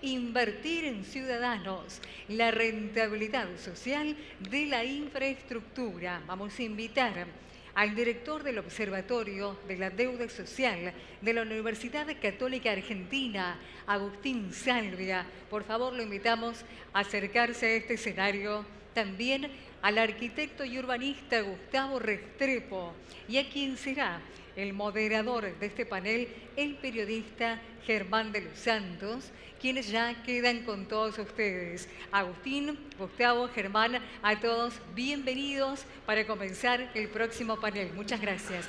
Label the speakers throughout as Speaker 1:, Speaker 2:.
Speaker 1: invertir en ciudadanos, la rentabilidad social de la infraestructura. Vamos a invitar al director del Observatorio de la Deuda Social de la Universidad Católica Argentina, Agustín Salvia. Por favor, lo invitamos a acercarse a este escenario. También al arquitecto y urbanista Gustavo Restrepo y a quien será el moderador de este panel, el periodista Germán de los Santos, quienes ya quedan con todos ustedes. Agustín, Gustavo, Germán, a todos bienvenidos para comenzar el próximo panel. Muchas gracias.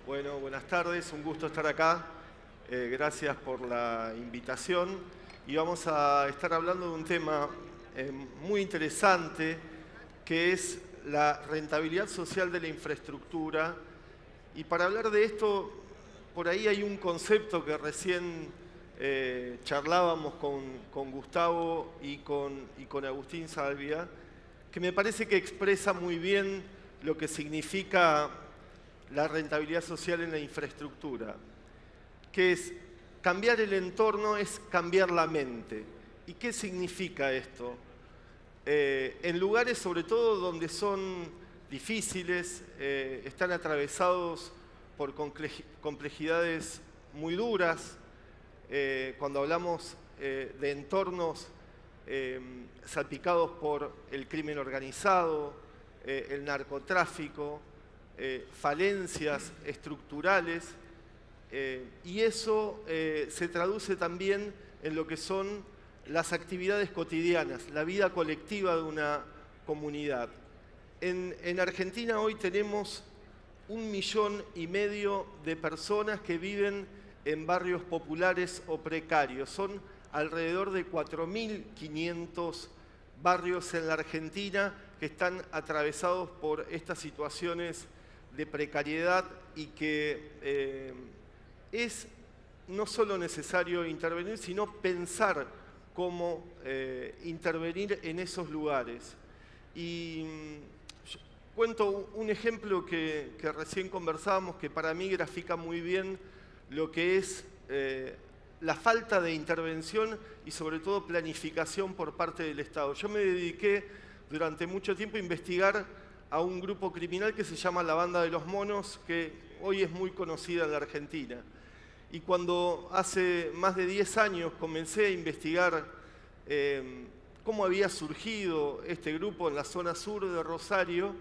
Speaker 2: Bueno, buenas tardes, un gusto estar acá. Gracias por la invitación. Y vamos a estar hablando de un tema muy interesante, que es la rentabilidad social de la infraestructura. Y para hablar de esto, por ahí hay un concepto que recién charlábamos con Gustavo y con Agustín Salvia, que me parece que expresa muy bien lo que significa la rentabilidad social en la infraestructura, que es cambiar el entorno, es cambiar la mente. ¿Y qué significa esto? En lugares sobre todo donde son difíciles, están atravesados por complejidades muy duras. Cuando hablamos de entornos salpicados por el crimen organizado, el narcotráfico, falencias estructurales, y eso se traduce también en lo que son las actividades cotidianas, la vida colectiva de una comunidad. En Argentina hoy tenemos 1,5 millones de personas que viven en barrios populares o precarios. Son alrededor de 4.500 barrios en la Argentina que están atravesados por estas situaciones de precariedad y que es no solo necesario intervenir, sino pensar cómo intervenir en esos lugares. Y cuento un ejemplo que recién conversábamos, que para mí grafica muy bien lo que es la falta de intervención y sobre todo planificación por parte del Estado. Yo me dediqué durante mucho tiempo a investigar a un grupo criminal que se llama la Banda de los Monos, que hoy es muy conocida en la Argentina. Y cuando hace más de 10 años comencé a investigar cómo había surgido este grupo en la zona sur de Rosario,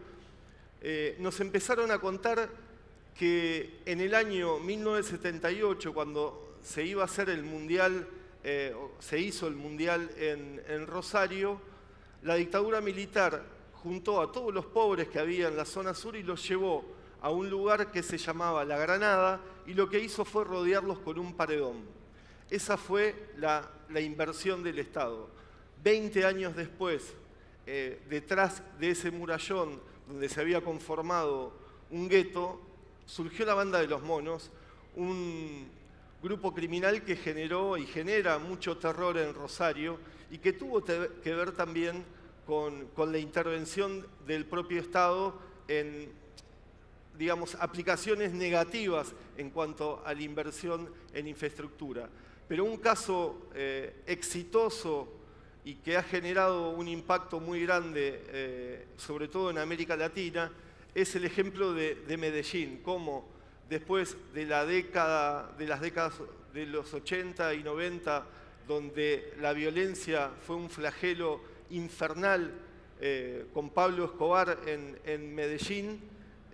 Speaker 2: nos empezaron a contar que en el año 1978, cuando se iba a hacer el mundial, se hizo el mundial en Rosario, la dictadura militar juntó a todos los pobres que había en la zona sur y los llevó a un lugar que se llamaba La Granada, y lo que hizo fue rodearlos con un paredón. Esa fue la inversión del Estado. 20 años después, detrás de ese murallón donde se había conformado un gueto, surgió la Banda de los Monos, un grupo criminal que generó y genera mucho terror en Rosario y que tuvo que ver también con la intervención del propio Estado en, digamos, aplicaciones negativas en cuanto a la inversión en infraestructura. Pero un caso exitoso y que ha generado un impacto muy grande, sobre todo en América Latina, es el ejemplo de Medellín, cómo después de las décadas de los 80 y 90, donde la violencia fue un flagelo infernal con Pablo Escobar en Medellín,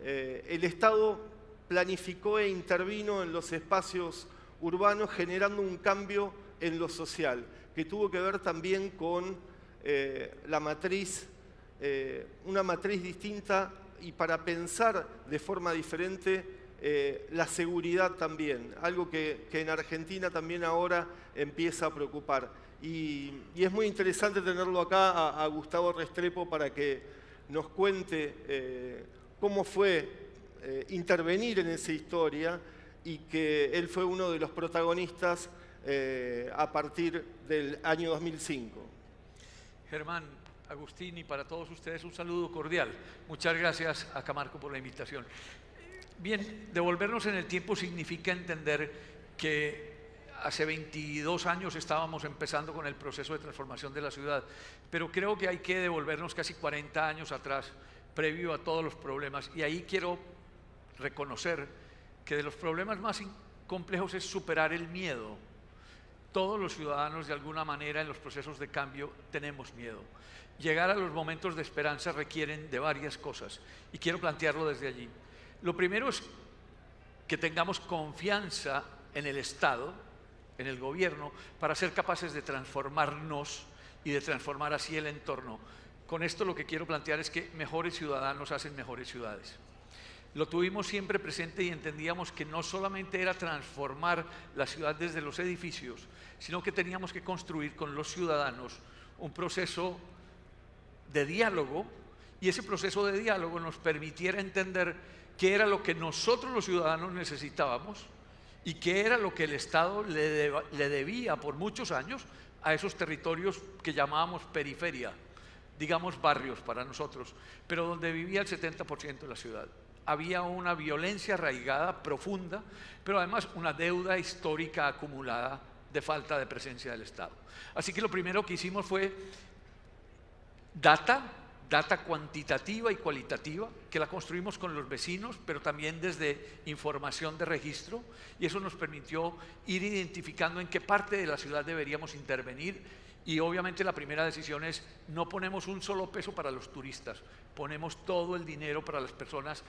Speaker 2: el Estado planificó e intervino en los espacios urbanos generando un cambio en lo social, que tuvo que ver también con la matriz, una matriz distinta y para pensar de forma diferente la seguridad también, algo que en Argentina también ahora empieza a preocupar. Y es muy interesante tenerlo acá a Gustavo Restrepo para que nos cuente cómo fue intervenir en esa historia y que él fue uno de los protagonistas a partir del año 2005.
Speaker 3: Germán, Agustín, y para todos ustedes un saludo cordial. Muchas gracias a Camargo por la invitación. Bien, devolvernos en el tiempo significa entender que hace 22 años estábamos empezando con el proceso de transformación de la ciudad, pero creo que hay que devolvernos casi 40 años atrás, previo a todos los problemas, y ahí quiero reconocer que de los problemas más complejos es superar el miedo. Todos los ciudadanos, de alguna manera, en los procesos de cambio tenemos miedo. Llegar a los momentos de esperanza requieren de varias cosas, y quiero plantearlo desde allí. Lo primero es que tengamos confianza en el Estado, en el gobierno, para ser capaces de transformarnos y de transformar así el entorno. Con esto lo que quiero plantear es que mejores ciudadanos hacen mejores ciudades. Lo tuvimos siempre presente y entendíamos que no solamente era transformar la ciudad desde los edificios, sino que teníamos que construir con los ciudadanos un proceso de diálogo, y ese proceso de diálogo nos permitiera entender qué era lo que nosotros los ciudadanos necesitábamos y qué era lo que el Estado le debía por muchos años a esos territorios que llamábamos periferia, digamos barrios para nosotros, pero donde vivía el 70% de la ciudad. Había una violencia arraigada, profunda, pero además una deuda histórica acumulada de falta de presencia del Estado. Así que lo primero que hicimos fue data cuantitativa y cualitativa, que la construimos con los vecinos, pero también desde información de registro, y eso nos permitió ir identificando en qué parte de la ciudad deberíamos intervenir. Y obviamente la primera decisión es: no ponemos un solo peso para los turistas, ponemos todo el dinero para las personas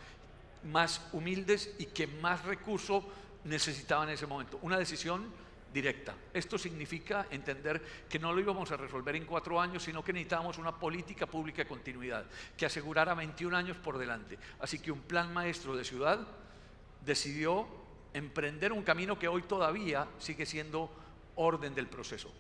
Speaker 3: más humildes y que más recursos necesitaban en ese momento. Una decisión directa. Esto significa entender que no lo íbamos a resolver en 4 años, sino que necesitábamos una política pública de continuidad que asegurara 21 años por delante. Así que un plan maestro de ciudad decidió emprender un camino que hoy todavía sigue siendo orden del proceso.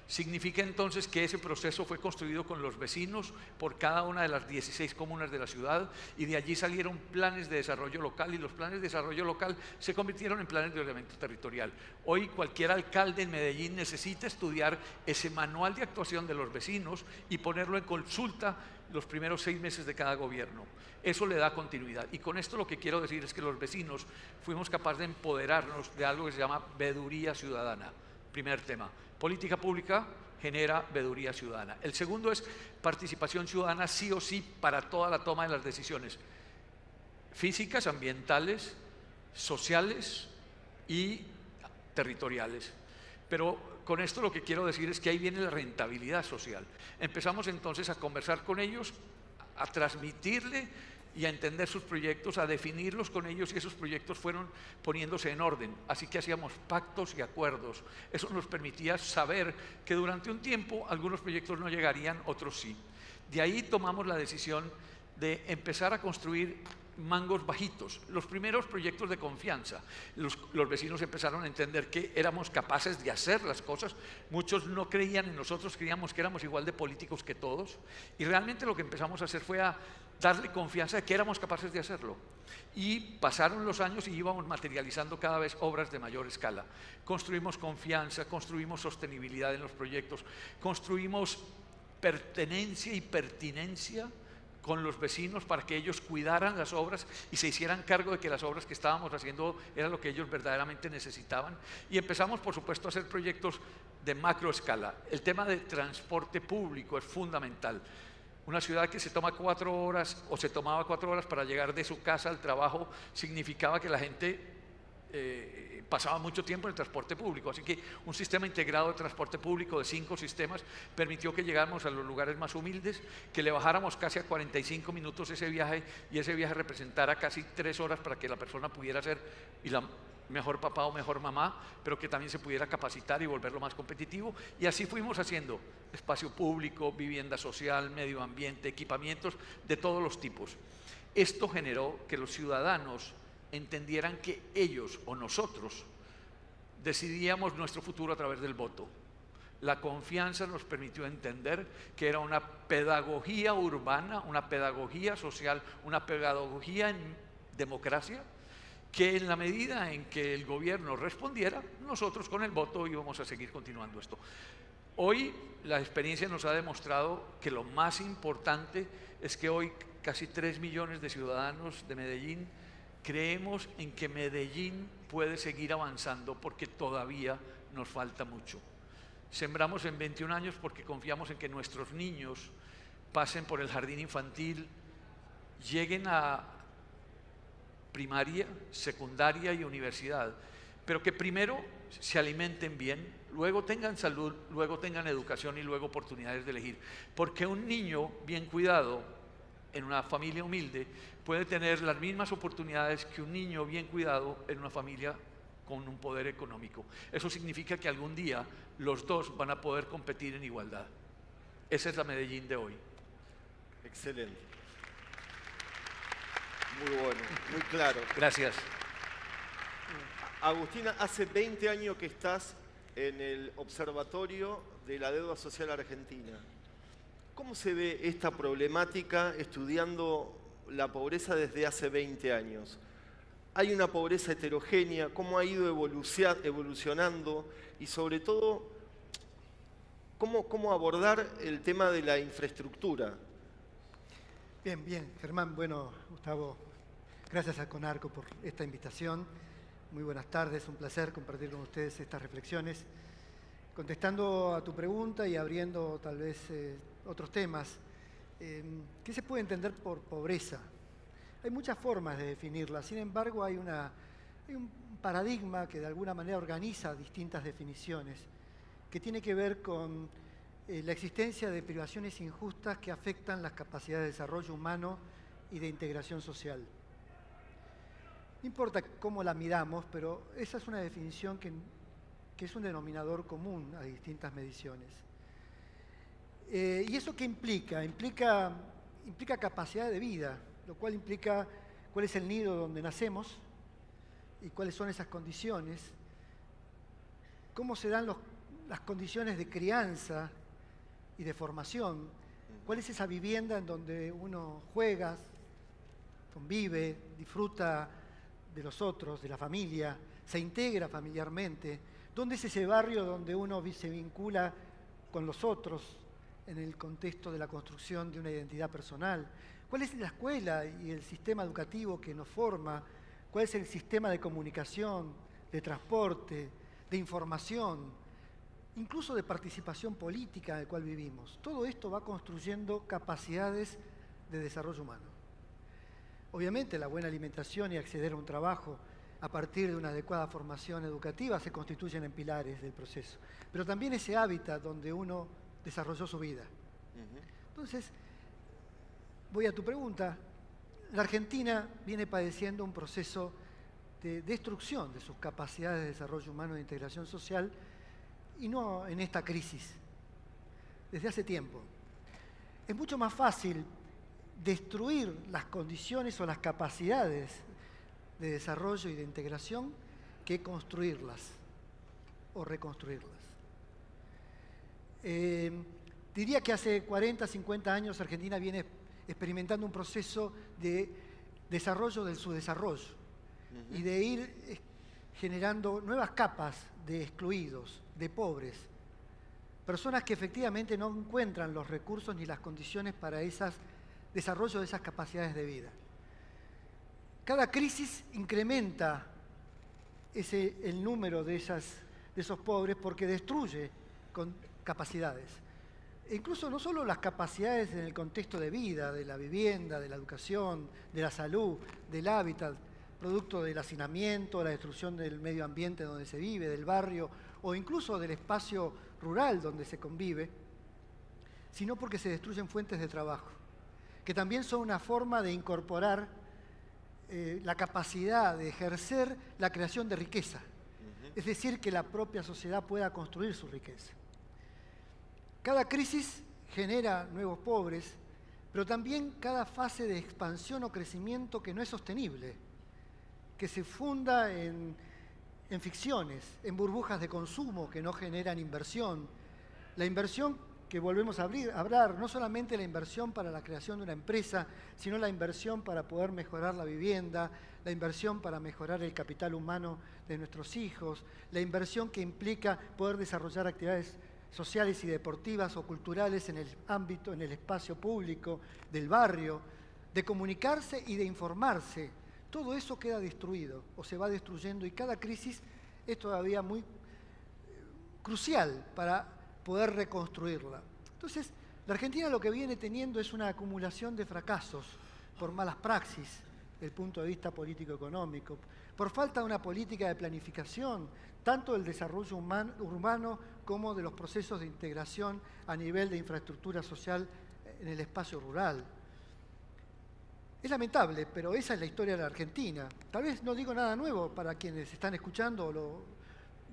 Speaker 3: Significa entonces que ese proceso fue construido con los vecinos por cada una de las 16 comunas de la ciudad, y de allí salieron planes de desarrollo local, y los planes de desarrollo local se convirtieron en planes de ordenamiento territorial. Hoy cualquier alcalde en Medellín necesita estudiar ese manual de actuación de los vecinos y ponerlo en consulta los primeros 6 meses de cada gobierno. Eso le da continuidad, y con esto lo que quiero decir es que los vecinos fuimos capaces de empoderarnos de algo que se llama veeduría ciudadana. Primer tema. Política pública genera veeduría ciudadana. El segundo es participación ciudadana sí o sí para toda la toma de las decisiones físicas, ambientales, sociales y territoriales. Pero con esto lo que quiero decir es que ahí viene la rentabilidad social. Empezamos entonces a conversar con ellos, a transmitirle y a entender sus proyectos, a definirlos con ellos, y esos proyectos fueron poniéndose en orden. Así que hacíamos pactos y acuerdos. Eso nos permitía saber que durante un tiempo algunos proyectos no llegarían, otros sí. De ahí tomamos la decisión de empezar a construir mangos bajitos, los primeros proyectos de confianza. Los vecinos empezaron a entender que éramos capaces de hacer las cosas. Muchos no creían en nosotros, creíamos que éramos igual de políticos que todos, y realmente lo que empezamos a hacer fue a darle confianza de que éramos capaces de hacerlo. Y pasaron los años y íbamos materializando cada vez obras de mayor escala. Construimos confianza, construimos sostenibilidad en los proyectos, construimos pertenencia y pertinencia con los vecinos para que ellos cuidaran las obras y se hicieran cargo de que las obras que estábamos haciendo eran lo que ellos verdaderamente necesitaban. Y empezamos, por supuesto, a hacer proyectos de macro escala. El tema de transporte público es fundamental. Una ciudad que se toma 4 horas o se tomaba 4 horas para llegar de su casa al trabajo significaba que la gente pasaba mucho tiempo en el transporte público. Así que un sistema integrado de transporte público de 5 sistemas permitió que llegáramos a los lugares más humildes, que le bajáramos casi a 45 minutos ese viaje, y ese viaje representara casi 3 horas para que la persona pudiera ser mejor papá o mejor mamá, pero que también se pudiera capacitar y volverlo más competitivo. Y así fuimos haciendo espacio público, vivienda social, medio ambiente, equipamientos de todos los tipos. Esto generó que los ciudadanos entendieran que ellos o nosotros decidíamos nuestro futuro a través del voto. La confianza nos permitió entender que era una pedagogía urbana, una pedagogía social, una pedagogía en democracia, que en la medida en que el gobierno respondiera, nosotros con el voto íbamos a seguir continuando esto. Hoy la experiencia nos ha demostrado que lo más importante es que hoy casi 3 millones de ciudadanos de Medellín creemos en que Medellín puede seguir avanzando porque todavía nos falta mucho. Sembramos en 21 años porque confiamos en que nuestros niños pasen por el jardín infantil, lleguen a primaria, secundaria y universidad, pero que primero se alimenten bien, luego tengan salud, luego tengan educación y luego oportunidades de elegir. Porque un niño bien cuidado en una familia humilde puede tener las mismas oportunidades que un niño bien cuidado en una familia con un poder económico. Eso significa que algún día los dos van a poder competir en igualdad. Esa es la Medellín de hoy.
Speaker 2: Excelente. Muy bueno, muy claro.
Speaker 3: Gracias.
Speaker 2: Agustina, hace 20 años que estás en el Observatorio de la Deuda Social Argentina. ¿Cómo se ve esta problemática estudiando la pobreza desde hace 20 años? ¿Hay una pobreza heterogénea? ¿Cómo ha ido evolucionando? Y sobre todo, ¿cómo abordar el tema de la infraestructura?
Speaker 4: Bien, Germán. Bueno, Gustavo, gracias a CONARCO por esta invitación. Muy buenas tardes, un placer compartir con ustedes estas reflexiones. Contestando a tu pregunta y abriendo tal vez otros temas, ¿qué se puede entender por pobreza? Hay muchas formas de definirla, sin embargo hay un paradigma que de alguna manera organiza distintas definiciones, que tiene que ver con la existencia de privaciones injustas que afectan las capacidades de desarrollo humano y de integración social. No importa cómo la midamos, pero esa es una definición que es un denominador común a distintas mediciones. ¿Y eso qué implica? Implica capacidad de vida, lo cual implica cuál es el nido donde nacemos y cuáles son esas condiciones, cómo se dan las condiciones de crianza y de formación, cuál es esa vivienda en donde uno juega, convive, disfruta de los otros, de la familia, se integra familiarmente, dónde es ese barrio donde uno se vincula con los otros en el contexto de la construcción de una identidad personal, cuál es la escuela y el sistema educativo que nos forma, cuál es el sistema de comunicación, de transporte, de información, incluso de participación política en el cual vivimos. Todo esto va construyendo capacidades de desarrollo humano. Obviamente la buena alimentación y acceder a un trabajo a partir de una adecuada formación educativa se constituyen en pilares del proceso, pero también ese hábitat donde uno desarrolló su vida. Entonces, voy a tu pregunta. La Argentina viene padeciendo un proceso de destrucción de sus capacidades de desarrollo humano e integración social, y no en esta crisis, desde hace tiempo. Es mucho más fácil destruir las condiciones o las capacidades de desarrollo y de integración que construirlas o reconstruirlas. Diría que hace 40, 50 años Argentina viene experimentando un proceso de desarrollo del subdesarrollo y de ir generando nuevas capas de excluidos, de pobres, personas que efectivamente no encuentran los recursos ni las condiciones para desarrollo de esas capacidades de vida. Cada crisis incrementa el número de esos pobres porque destruye con capacidades. E incluso no solo las capacidades en el contexto de vida, de la vivienda, de la educación, de la salud, del hábitat, producto del hacinamiento, la destrucción del medio ambiente donde se vive, del barrio o incluso del espacio rural donde se convive, sino porque se destruyen fuentes de trabajo, que también son una forma de incorporar la capacidad de ejercer la creación de riqueza, es decir, que la propia sociedad pueda construir su riqueza. Cada crisis genera nuevos pobres, pero también cada fase de expansión o crecimiento que no es sostenible, que se funda en ficciones, en burbujas de consumo que no generan inversión. La inversión que volvemos a hablar, no solamente la inversión para la creación de una empresa, sino la inversión para poder mejorar la vivienda, la inversión para mejorar el capital humano de nuestros hijos, la inversión que implica poder desarrollar actividades sociales y deportivas o culturales en el ámbito, en el espacio público del barrio, de comunicarse y de informarse. Todo eso queda destruido o se va destruyendo y cada crisis es todavía muy crucial para poder reconstruirla. Entonces, la Argentina lo que viene teniendo es una acumulación de fracasos por malas praxis desde el punto de vista político-económico, por falta de una política de planificación, tanto del desarrollo urbano como de los procesos de integración a nivel de infraestructura social en el espacio rural. Es lamentable, pero esa es la historia de la Argentina. Tal vez no digo nada nuevo para quienes están escuchando o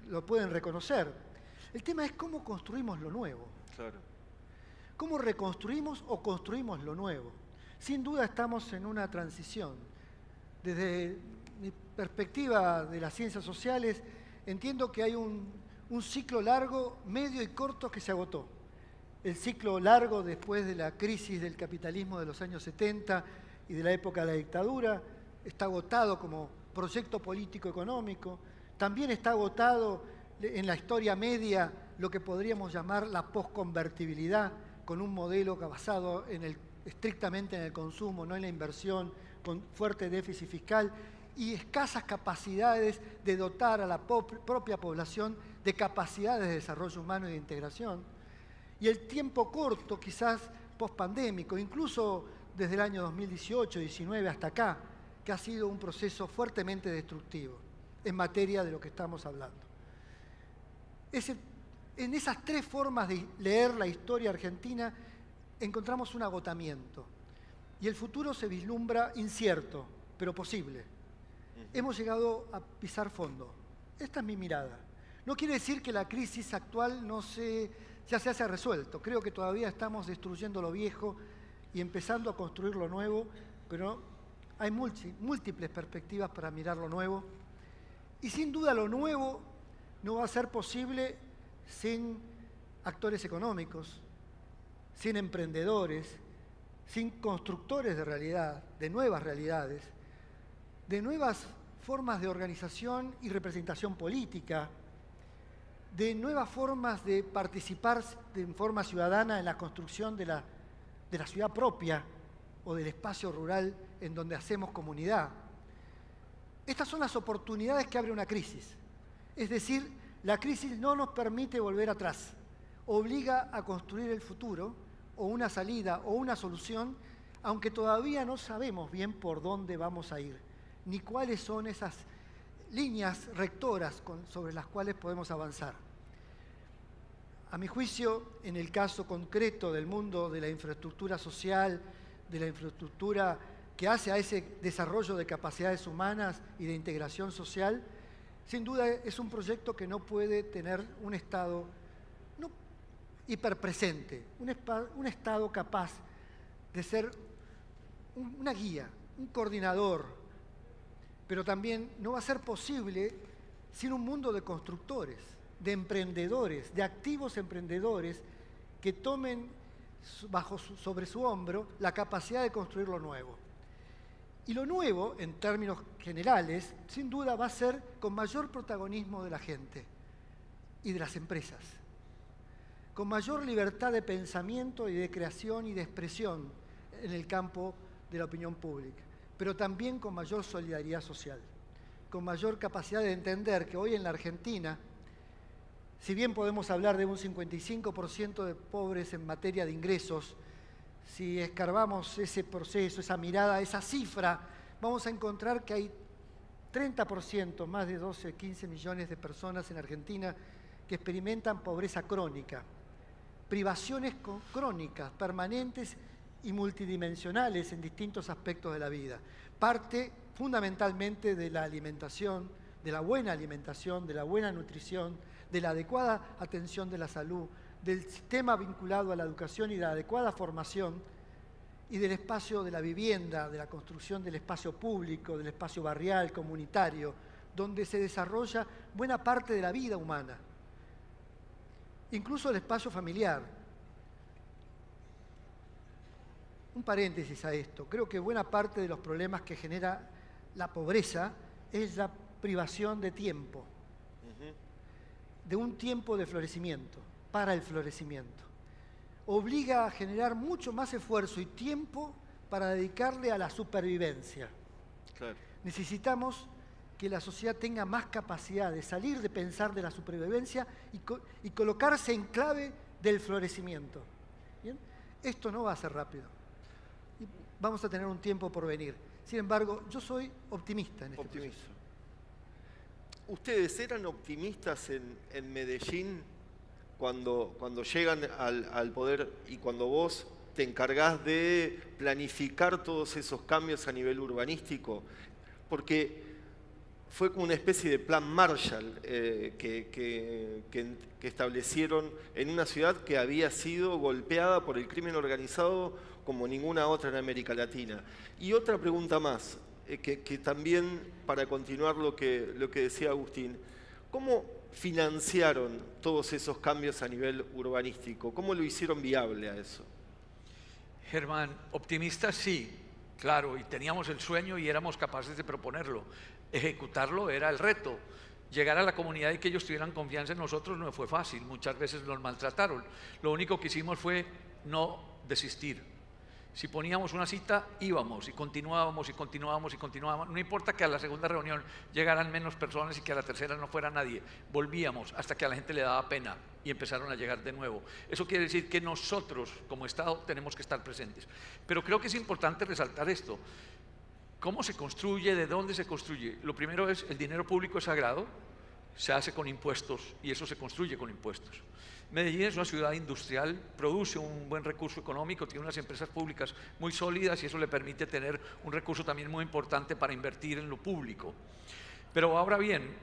Speaker 4: lo pueden reconocer. El tema es cómo construimos lo nuevo.
Speaker 2: Claro.
Speaker 4: ¿Cómo reconstruimos o construimos lo nuevo? Sin duda estamos en una transición. Desde mi perspectiva de las ciencias sociales, entiendo que hay un ciclo largo, medio y corto que se agotó. El ciclo largo después de la crisis del capitalismo de los años 70 y de la época de la dictadura, está agotado como proyecto político-económico. También está agotado en la historia media lo que podríamos llamar la posconvertibilidad, con un modelo basado estrictamente en el consumo, no en la inversión, con fuerte déficit fiscal y escasas capacidades de dotar a la propia población de capacidades de desarrollo humano y de integración. Y el tiempo corto, quizás pospandémico, incluso desde el año 2018-19 hasta acá, que ha sido un proceso fuertemente destructivo en materia de lo que estamos hablando. En esas tres formas de leer la historia argentina encontramos un agotamiento y el futuro se vislumbra incierto, pero posible. Hemos llegado a pisar fondo. Esta es mi mirada. No quiere decir que la crisis actual ya se haya resuelto. Creo que todavía estamos destruyendo lo viejo y empezando a construir lo nuevo, pero hay múltiples perspectivas para mirar lo nuevo. Y sin duda lo nuevo no va a ser posible sin actores económicos, sin emprendedores, sin constructores de realidad, de nuevas realidades, de nuevas formas de organización y representación política, de nuevas formas de participar en forma ciudadana en la construcción de la ciudad propia o del espacio rural en donde hacemos comunidad. Estas son las oportunidades que abre una crisis. Es decir, la crisis no nos permite volver atrás, obliga a construir el futuro o una salida o una solución, aunque todavía no sabemos bien por dónde vamos a ir, ni cuáles son esas líneas rectoras sobre las cuales podemos avanzar. A mi juicio, en el caso concreto del mundo de la infraestructura social, de la infraestructura que hace a ese desarrollo de capacidades humanas y de integración social, sin duda es un proyecto que no puede tener un Estado no hiperpresente, un Estado capaz de ser una guía, un coordinador, pero también no va a ser posible sin un mundo de constructores, de emprendedores, de activos emprendedores que tomen sobre su hombro la capacidad de construir lo nuevo. Y lo nuevo, en términos generales, sin duda va a ser con mayor protagonismo de la gente y de las empresas, con mayor libertad de pensamiento y de creación y de expresión en el campo de la opinión pública, pero también con mayor solidaridad social, con mayor capacidad de entender que hoy en la Argentina, si bien podemos hablar de un 55% de pobres en materia de ingresos, si escarbamos ese proceso, esa mirada, esa cifra, vamos a encontrar que hay 30%, más de 12, 15 millones de personas en Argentina que experimentan pobreza crónica, privaciones crónicas, permanentes y multidimensionales en distintos aspectos de la vida. Parte fundamentalmente de la alimentación, de la buena nutrición, de la adecuada atención de la salud, del sistema vinculado a la educación y de la adecuada formación, y del espacio de la vivienda, de la construcción del espacio público, del espacio barrial, comunitario, donde se desarrolla buena parte de la vida humana, incluso el espacio familiar. Un paréntesis a esto, creo que buena parte de los problemas que genera la pobreza es la privación de tiempo, de un tiempo de florecimiento, para el florecimiento. Obliga a generar mucho más esfuerzo y tiempo para dedicarle a la supervivencia.
Speaker 2: Claro.
Speaker 4: Necesitamos que la sociedad tenga más capacidad de salir de pensar de la supervivencia y colocarse en clave del florecimiento. ¿Bien? Esto no va a ser rápido. Y vamos a tener un tiempo por venir. Sin embargo, yo soy optimista en este proceso.
Speaker 2: ¿Ustedes eran optimistas en Medellín cuando llegan al poder y cuando vos te encargás de planificar todos esos cambios a nivel urbanístico? Porque fue como una especie de plan Marshall que establecieron en una ciudad que había sido golpeada por el crimen organizado como ninguna otra en América Latina. Y otra pregunta más, que también para continuar lo que decía Agustín, ¿cómo financiaron todos esos cambios a nivel urbanístico? ¿Cómo lo hicieron viable a eso?
Speaker 3: Germán, optimistas sí, claro, y teníamos el sueño y éramos capaces de proponerlo. Ejecutarlo era el reto. Llegar a la comunidad y que ellos tuvieran confianza en nosotros no fue fácil, muchas veces nos maltrataron. Lo único que hicimos fue no desistir. Si poníamos una cita, íbamos y continuábamos y continuábamos y continuábamos. No importa que a la segunda reunión llegaran menos personas y que a la tercera no fuera nadie. Volvíamos hasta que a la gente le daba pena y empezaron a llegar de nuevo. Eso quiere decir que nosotros, como Estado, tenemos que estar presentes. Pero creo que es importante resaltar esto. ¿Cómo se construye? ¿De dónde se construye? Lo primero es, el dinero público es sagrado, se hace con impuestos y eso se construye con impuestos. Medellín es una ciudad industrial, produce un buen recurso económico, tiene unas empresas públicas muy sólidas y eso le permite tener un recurso también muy importante para invertir en lo público. Pero ahora bien,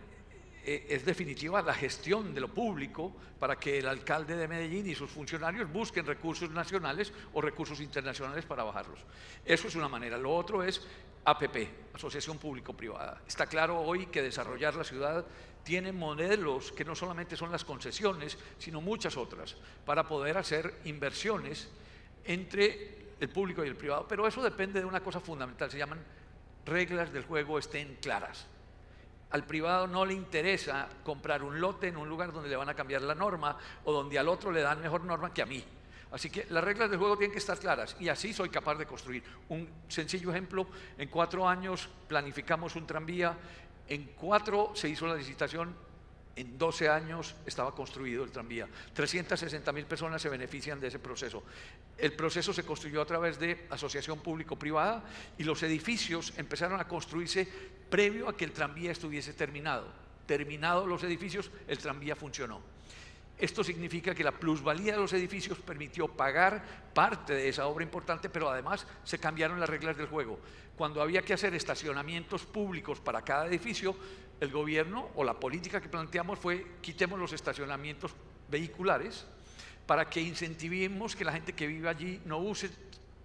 Speaker 3: es definitiva la gestión de lo público para que el alcalde de Medellín y sus funcionarios busquen recursos nacionales o recursos internacionales para bajarlos. Eso es una manera. Lo otro es APP, Asociación Público-Privada. Está claro hoy que desarrollar la ciudad tiene modelos que no solamente son las concesiones, sino muchas otras, para poder hacer inversiones entre el público y el privado. Pero eso depende de una cosa fundamental, se llaman reglas del juego estén claras. Al privado no le interesa comprar un lote en un lugar donde le van a cambiar la norma o donde al otro le dan mejor norma que a mí. Así que las reglas del juego tienen que estar claras y así soy capaz de construir. Un sencillo ejemplo, en 4 años planificamos un tranvía, en 4 se hizo la licitación, en 12 años estaba construido el tranvía. 360.000 personas se benefician de ese proceso. El proceso se construyó a través de asociación público-privada y los edificios empezaron a construirse previo a que el tranvía estuviese terminado. Terminados los edificios, el tranvía funcionó. Esto significa que la plusvalía de los edificios permitió pagar parte de esa obra importante, pero además se cambiaron las reglas del juego. Cuando había que hacer estacionamientos públicos para cada edificio, el gobierno o la política que planteamos fue quitemos los estacionamientos vehiculares para que incentivemos que la gente que vive allí no use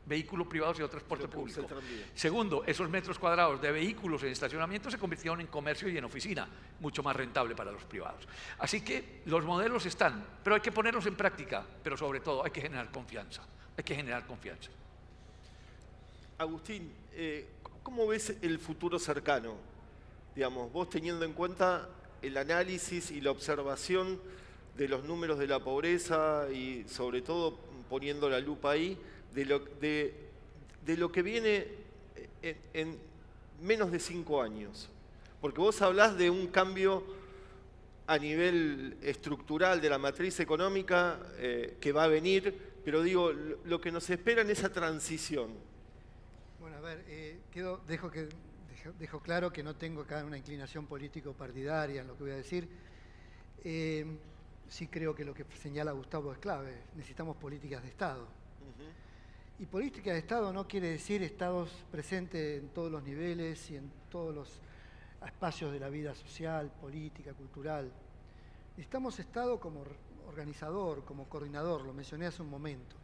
Speaker 3: vehículos privados y otro transporte público. Segundo, esos metros cuadrados de vehículos en estacionamiento se convirtieron en comercio y en oficina, mucho más rentable para los privados. Así que los modelos están, pero hay que ponerlos en práctica, pero sobre todo hay que generar confianza, hay que generar confianza.
Speaker 2: Agustín, ¿cómo ves el futuro cercano? Digamos, vos teniendo en cuenta el análisis y la observación de los números de la pobreza y sobre todo poniendo la lupa ahí, de lo que viene en menos de 5 años. Porque vos hablás de un cambio a nivel estructural de la matriz económica que va a venir, pero digo, lo que nos espera en esa transición.
Speaker 4: Bueno, a ver, dejo claro que no tengo acá una inclinación político-partidaria en lo que voy a decir. Sí creo que lo que señala Gustavo es clave. Necesitamos políticas de Estado. Y política de Estado no quiere decir estados presentes en todos los niveles y en todos los espacios de la vida social, política, cultural. Necesitamos Estado como organizador, como coordinador, lo mencioné hace un momento.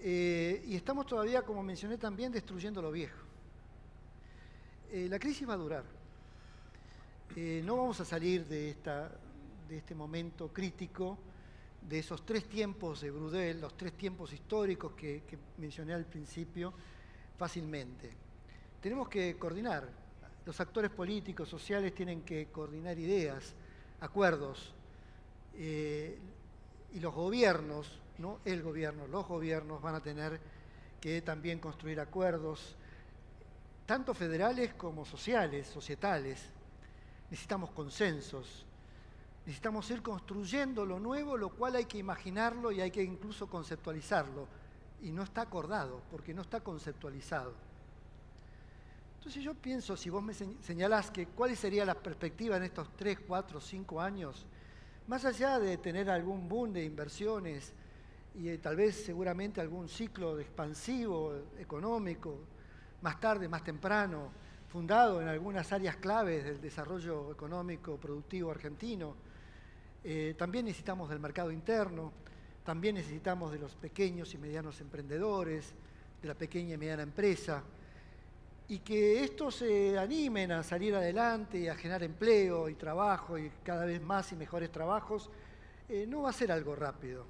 Speaker 4: Y estamos todavía, como mencioné también, destruyendo lo viejo. La crisis va a durar. No vamos a salir de este momento crítico, de esos 3 tiempos de Brudel, los 3 tiempos históricos que mencioné al principio, fácilmente. Tenemos que coordinar. Los actores políticos, sociales tienen que coordinar ideas, acuerdos. Y los gobiernos, no el gobierno, los gobiernos van a tener que también construir acuerdos, tanto federales como sociales, societales. Necesitamos consensos, necesitamos ir construyendo lo nuevo, lo cual hay que imaginarlo y hay que incluso conceptualizarlo. Y no está acordado, porque no está conceptualizado. Entonces yo pienso, si vos me señalás que cuál sería la perspectiva en estos 3, 4, 5 años, más allá de tener algún boom de inversiones y tal vez seguramente algún ciclo expansivo económico, más tarde, más temprano, fundado en algunas áreas claves del desarrollo económico productivo argentino, también necesitamos del mercado interno, también necesitamos de los pequeños y medianos emprendedores, de la pequeña y mediana empresa, y que estos se animen a salir adelante y a generar empleo y trabajo y cada vez más y mejores trabajos, no va a ser algo rápido.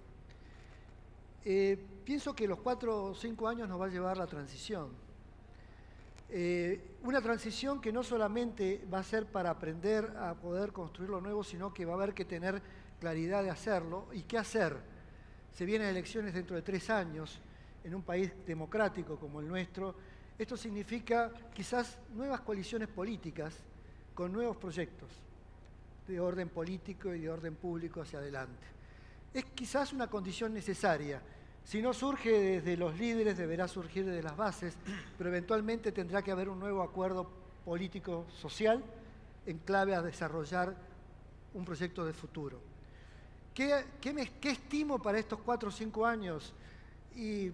Speaker 4: Pienso que los 4 o 5 años nos va a llevar la transición. Una transición que no solamente va a ser para aprender a poder construir lo nuevo, sino que va a haber que tener claridad de hacerlo y qué hacer. Se vienen elecciones dentro de 3 años en un país democrático como el nuestro. Esto significa quizás nuevas coaliciones políticas con nuevos proyectos de orden político y de orden público hacia adelante. Es quizás una condición necesaria. Si no surge desde los líderes, deberá surgir desde las bases, pero eventualmente tendrá que haber un nuevo acuerdo político-social en clave a desarrollar un proyecto de futuro. ¿Qué estimo para estos 4 o 5 años? Y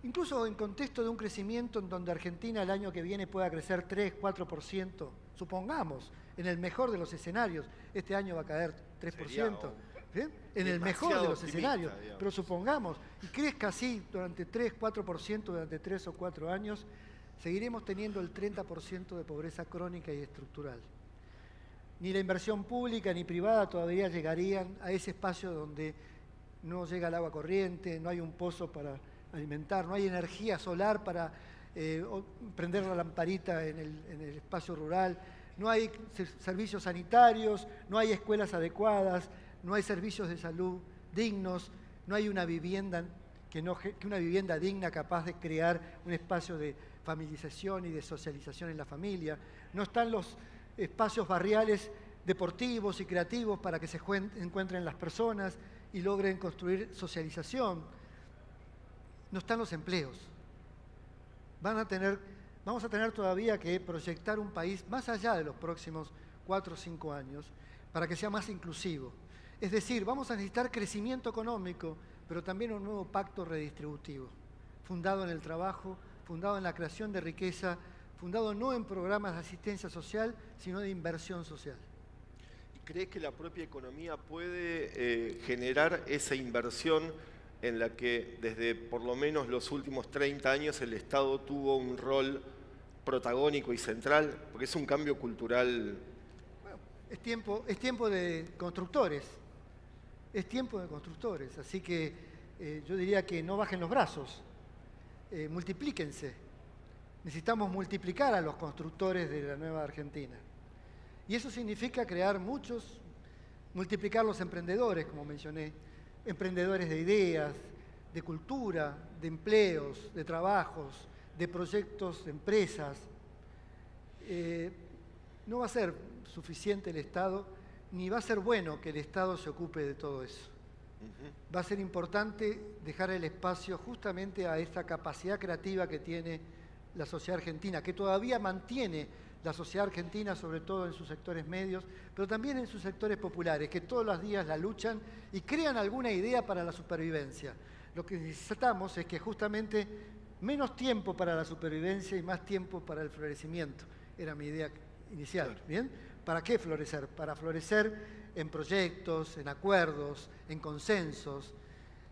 Speaker 4: incluso en contexto de un crecimiento en donde Argentina el año que viene pueda crecer 3, 4%, supongamos, en el mejor de los escenarios, este año va a caer 3%. ¿Bien? En el mejor de los escenarios, digamos. Pero supongamos, y crezca así durante 3, 4% durante 3 o 4 años, seguiremos teniendo el 30% de pobreza crónica y estructural. Ni la inversión pública ni privada todavía llegarían a ese espacio donde no llega el agua corriente, no hay un pozo para alimentar, no hay energía solar para prender la lamparita en el espacio rural, no hay servicios sanitarios, no hay escuelas adecuadas, no hay servicios de salud dignos, no hay una vivienda una vivienda digna capaz de crear un espacio de familiarización y de socialización en la familia. No están los espacios barriales deportivos y creativos para que se encuentren las personas y logren construir socialización. No están los empleos. Vamos a tener todavía que proyectar un país más allá de los próximos 4 o 5 años para que sea más inclusivo. Es decir, vamos a necesitar crecimiento económico, pero también un nuevo pacto redistributivo, fundado en el trabajo, fundado en la creación de riqueza, fundado no en programas de asistencia social, sino de inversión social.
Speaker 2: ¿Y crees que la propia economía puede generar esa inversión en la que desde por lo menos los últimos 30 años el Estado tuvo un rol protagónico y central? Porque es un cambio cultural.
Speaker 4: Bueno, es tiempo de constructores. Es tiempo de constructores, así que yo diría que no bajen los brazos, multiplíquense. Necesitamos multiplicar a los constructores de la nueva Argentina. Y eso significa crear multiplicar los emprendedores, como mencioné, emprendedores de ideas, de cultura, de empleos, de trabajos, de proyectos, de empresas. No va a ser suficiente el Estado, ni va a ser bueno que el Estado se ocupe de todo eso. Va a ser importante dejar el espacio justamente a esta capacidad creativa que tiene la sociedad argentina, que todavía mantiene la sociedad argentina, sobre todo en sus sectores medios, pero también en sus sectores populares, que todos los días la luchan y crean alguna idea para la supervivencia. Lo que necesitamos es que justamente menos tiempo para la supervivencia y más tiempo para el florecimiento. Era mi idea inicial, claro. ¿Bien? ¿Para qué florecer? Para florecer en proyectos, en acuerdos, en consensos,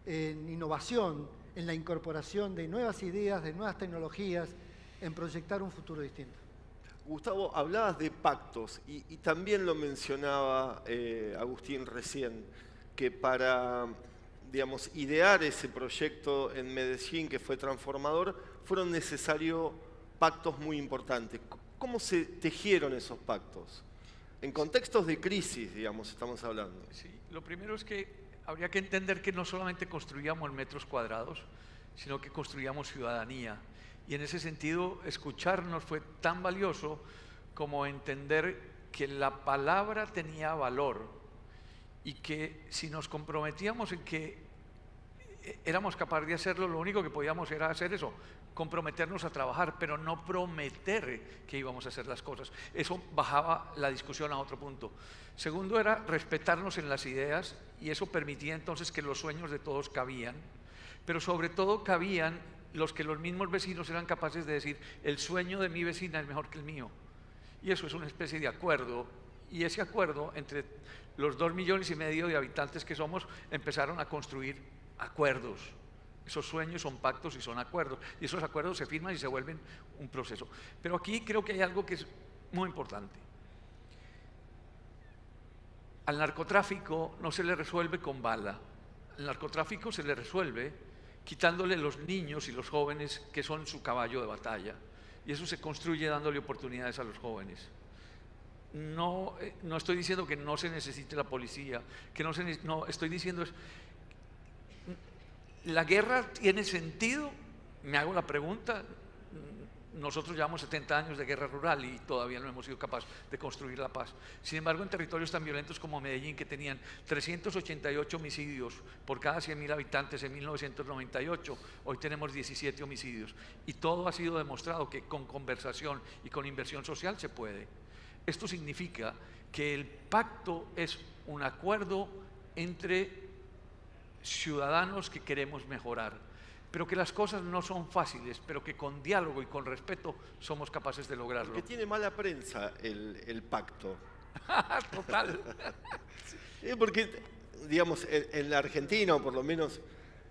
Speaker 4: en innovación, en la incorporación de nuevas ideas, de nuevas tecnologías, en proyectar un futuro distinto.
Speaker 2: Gustavo, hablabas de pactos y también lo mencionaba Agustín recién, que para, digamos, idear ese proyecto en Medellín que fue transformador, fueron necesarios pactos muy importantes. ¿Cómo se tejieron esos pactos? En contextos de crisis, digamos, estamos hablando.
Speaker 3: Sí, lo primero es que habría que entender que no solamente construíamos metros cuadrados, sino que construíamos ciudadanía. Y en ese sentido, escucharnos fue tan valioso como entender que la palabra tenía valor y que si nos comprometíamos en que éramos capaces de hacerlo, lo único que podíamos era hacer eso, comprometernos a trabajar, pero no prometer que íbamos a hacer las cosas. Eso bajaba la discusión a otro punto. Segundo era respetarnos en las ideas, y eso permitía entonces que los sueños de todos cabían, pero sobre todo cabían los que los mismos vecinos eran capaces de decir: el sueño de mi vecina es mejor que el mío. Y eso es una especie de acuerdo, y ese acuerdo entre los 2,5 millones de habitantes que somos empezaron a construir acuerdos. Esos sueños son pactos y son acuerdos, y esos acuerdos se firman y se vuelven un proceso. Pero aquí creo que hay algo que es muy importante. Al narcotráfico no se le resuelve con bala, al narcotráfico se le resuelve quitándole los niños y los jóvenes que son su caballo de batalla, y eso se construye dándole oportunidades a los jóvenes. No estoy diciendo que no se necesite la policía, no, estoy diciendo es, ¿la guerra tiene sentido? Me hago la pregunta. Nosotros llevamos 70 años de guerra rural y todavía no hemos sido capaces de construir la paz. Sin embargo, en territorios tan violentos como Medellín, que tenían 388 homicidios por cada 100.000 habitantes en 1998, hoy tenemos 17 homicidios. Y todo ha sido demostrado que con conversación y con inversión social se puede. Esto significa que el pacto es un acuerdo entre ciudadanos que queremos mejorar, pero que las cosas no son fáciles, pero que con diálogo y con respeto somos capaces de lograrlo.
Speaker 2: Porque tiene mala prensa el pacto.
Speaker 3: Total.
Speaker 2: Porque, digamos, en la Argentina, o por lo menos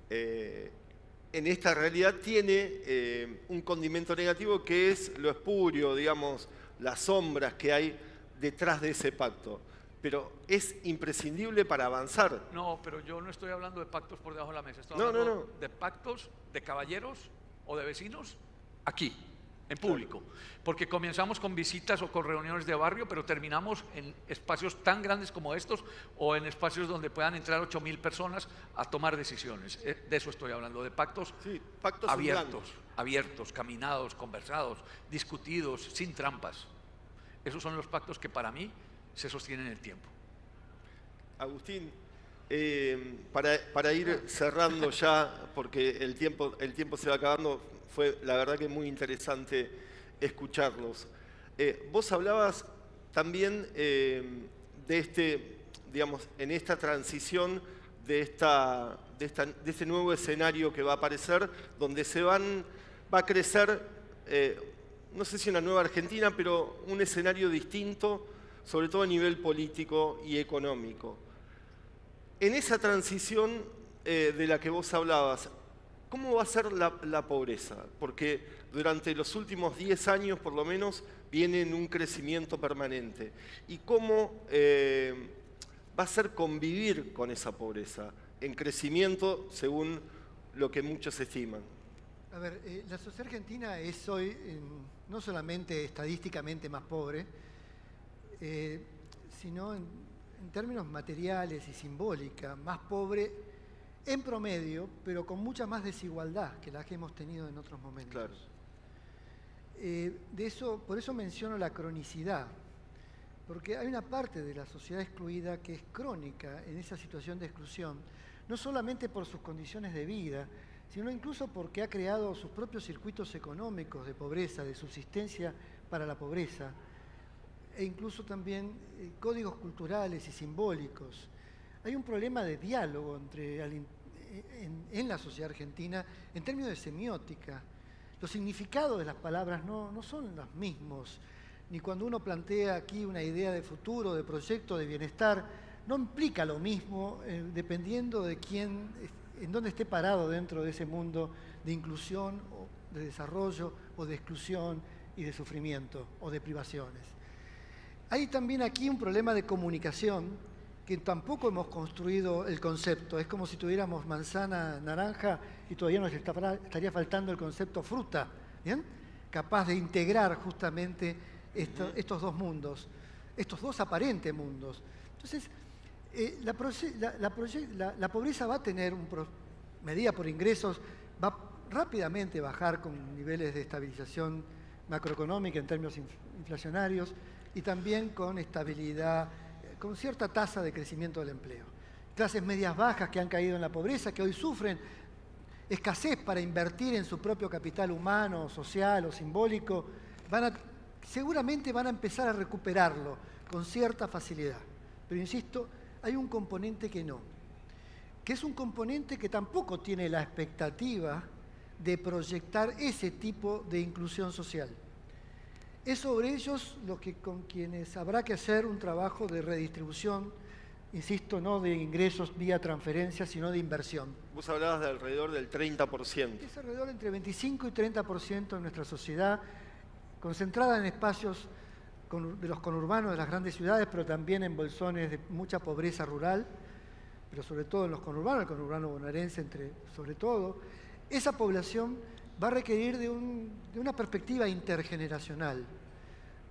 Speaker 2: en esta realidad, tiene un condimento negativo que es lo espurio, digamos, las sombras que hay detrás de ese pacto. Pero es imprescindible para avanzar.
Speaker 3: No, pero yo no estoy hablando de pactos por debajo de la mesa, estoy hablando de pactos de caballeros o de vecinos aquí, en público. Porque comenzamos con visitas o con reuniones de barrio, pero terminamos en espacios tan grandes como estos o en espacios donde puedan entrar 8.000 personas a tomar decisiones. De eso estoy hablando, de pactos,
Speaker 2: sí, pactos
Speaker 3: abiertos, caminados, conversados, discutidos, sin trampas. Esos son los pactos que para mí se sostiene en el tiempo.
Speaker 2: Agustín, para ir cerrando ya, porque el tiempo se va acabando, fue la verdad que muy interesante escucharlos. Vos hablabas también de digamos, en esta transición de este nuevo escenario que va a aparecer, donde va a crecer, no sé si una nueva Argentina, pero un escenario distinto, sobre todo a nivel político y económico. En esa transición de la que vos hablabas, ¿cómo va a ser la pobreza? Porque durante los últimos 10 años, por lo menos, viene en un crecimiento permanente. ¿Y cómo va a ser convivir con esa pobreza en crecimiento, según lo que muchos estiman?
Speaker 4: A ver, la sociedad argentina es hoy no solamente estadísticamente más pobre, sino en términos materiales y simbólica, más pobre en promedio, pero con mucha más desigualdad que la que hemos tenido en otros momentos. Claro. Por eso menciono la cronicidad, porque hay una parte de la sociedad excluida que es crónica en esa situación de exclusión, no solamente por sus condiciones de vida, sino incluso porque ha creado sus propios circuitos económicos de pobreza, de subsistencia para la pobreza, e incluso también códigos culturales y simbólicos. Hay un problema de diálogo en la sociedad argentina en términos de semiótica. Los significados de las palabras no son los mismos, ni cuando uno plantea aquí una idea de futuro, de proyecto, de bienestar, no implica lo mismo dependiendo de quién, en dónde esté parado dentro de ese mundo de inclusión, o de desarrollo, o de exclusión y de sufrimiento, o de privaciones. Hay también aquí un problema de comunicación, que tampoco hemos construido el concepto. Es como si tuviéramos manzana, naranja, y todavía nos estaría faltando el concepto fruta, ¿bien? Capaz de integrar justamente estos dos mundos, estos dos aparentes mundos. Entonces, la pobreza va a tener, medida por ingresos, va rápidamente bajar con niveles de estabilización macroeconómica en términos inflacionarios y también con estabilidad, con cierta tasa de crecimiento del empleo. Clases medias bajas que han caído en la pobreza, que hoy sufren escasez para invertir en su propio capital humano, social o simbólico, seguramente van a empezar a recuperarlo con cierta facilidad. Pero insisto, hay un componente que no, que es un componente que tampoco tiene la expectativa de proyectar ese tipo de inclusión social. Es sobre ellos con quienes habrá que hacer un trabajo de redistribución, insisto, no de ingresos vía transferencia, sino de inversión.
Speaker 2: Vos hablabas de alrededor del 30%.
Speaker 4: Es alrededor entre 25 y 30% de nuestra sociedad, concentrada en espacios de los conurbanos de las grandes ciudades, pero también en bolsones de mucha pobreza rural, pero sobre todo en los conurbanos, el conurbano bonaerense sobre todo. Esa población va a requerir de una perspectiva intergeneracional,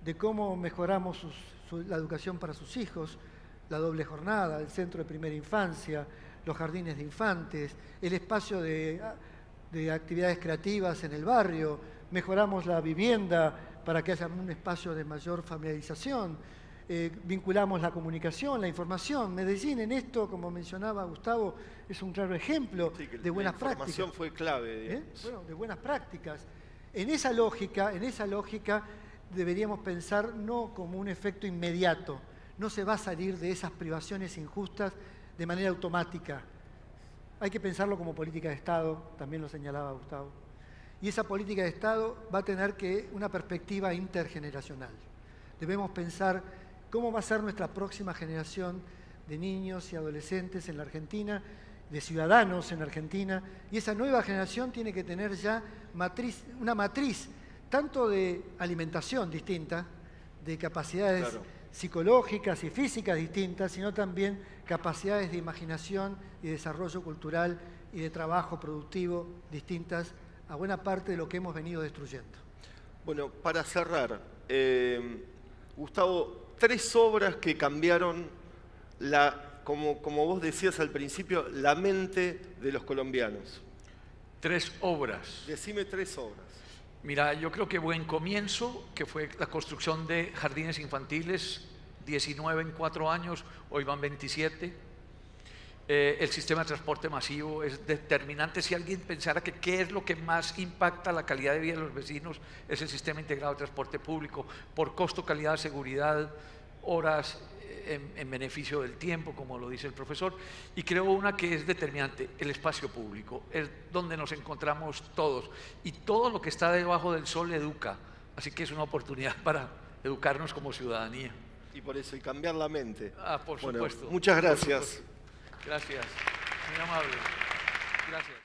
Speaker 4: de cómo mejoramos la educación para sus hijos, la doble jornada, el centro de primera infancia, los jardines de infantes, el espacio de actividades creativas en el barrio, mejoramos la vivienda para que haya un espacio de mayor familiarización, vinculamos la comunicación, la información. Medellín en esto, como mencionaba Gustavo, es un claro ejemplo de buenas prácticas. La
Speaker 2: información fue clave, digamos.
Speaker 4: Bueno, de buenas prácticas. En esa lógica deberíamos pensar no como un efecto inmediato. No se va a salir de esas privaciones injustas de manera automática. Hay que pensarlo como política de Estado, también lo señalaba Gustavo. Y esa política de Estado va a tener una perspectiva intergeneracional. Debemos pensar cómo va a ser nuestra próxima generación de niños y adolescentes en la Argentina, de ciudadanos en la Argentina, y esa nueva generación tiene que tener ya una matriz tanto de alimentación distinta, de capacidades psicológicas y físicas distintas, sino también capacidades de imaginación y desarrollo cultural y de trabajo productivo distintas a buena parte de lo que hemos venido destruyendo.
Speaker 2: Bueno, para cerrar, Gustavo, 3 obras que cambiaron, como vos decías al principio, la mente de los colombianos.
Speaker 3: 3 obras.
Speaker 2: Decime 3 obras.
Speaker 3: Mira, yo creo que buen comienzo, que fue la construcción de jardines infantiles, 19 en 4 años, hoy van 27. El sistema de transporte masivo es determinante. Si alguien pensara que qué es lo que más impacta la calidad de vida de los vecinos, es el sistema integrado de transporte público, por costo, calidad, seguridad, horas en beneficio del tiempo, como lo dice el profesor. Y creo una que es determinante, el espacio público, es donde nos encontramos todos. Y todo lo que está debajo del sol educa, así que es una oportunidad para educarnos como ciudadanía.
Speaker 2: Y por eso, y cambiar la mente.
Speaker 3: Por supuesto.
Speaker 2: Muchas gracias.
Speaker 3: Gracias, muy amable. Gracias.